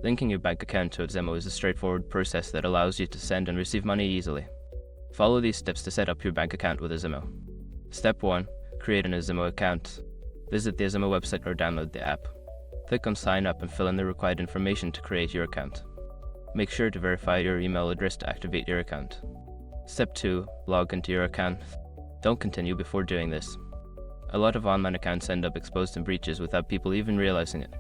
Linking your bank account to Azimo is a straightforward process that allows you to send and receive money easily. Follow these steps to set up your bank account with Azimo. Step 1. Create an Azimo account. Visit the Azimo website or download the app. Click on Sign Up and fill in the required information to create your account. Make sure to verify your email address to activate your account. Step 2. Log into your account. Don't continue before doing this. A lot of online accounts end up exposed in breaches without people even realizing it.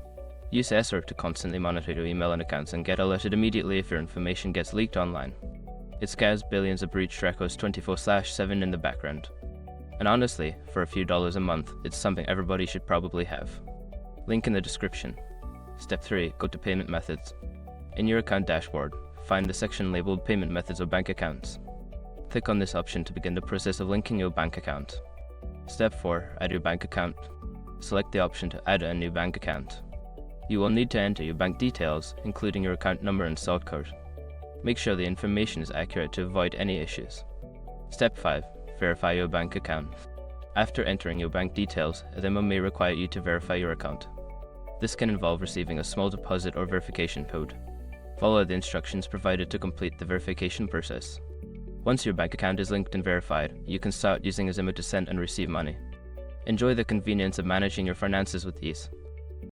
Use SR to constantly monitor your email and accounts and get alerted immediately if your information gets leaked online. It scares billions of breach records 24/7 in the background. And honestly, for a few dollars a month, it's something everybody should probably have. Link in the description. Step 3. Go to Payment Methods. In your account dashboard, find the section labeled Payment Methods or Bank Accounts. Click on this option to begin the process of linking your bank account. Step 4. Add your bank account. Select the option to add a new bank account. You will need to enter your bank details, including your account number and sort code. Make sure the information is accurate to avoid any issues. Step 5. Verify your bank account. After entering your bank details, Azimo may require you to verify your account. This can involve receiving a small deposit or verification code. Follow the instructions provided to complete the verification process. Once your bank account is linked and verified, you can start using Azimo to send and receive money. Enjoy the convenience of managing your finances with ease.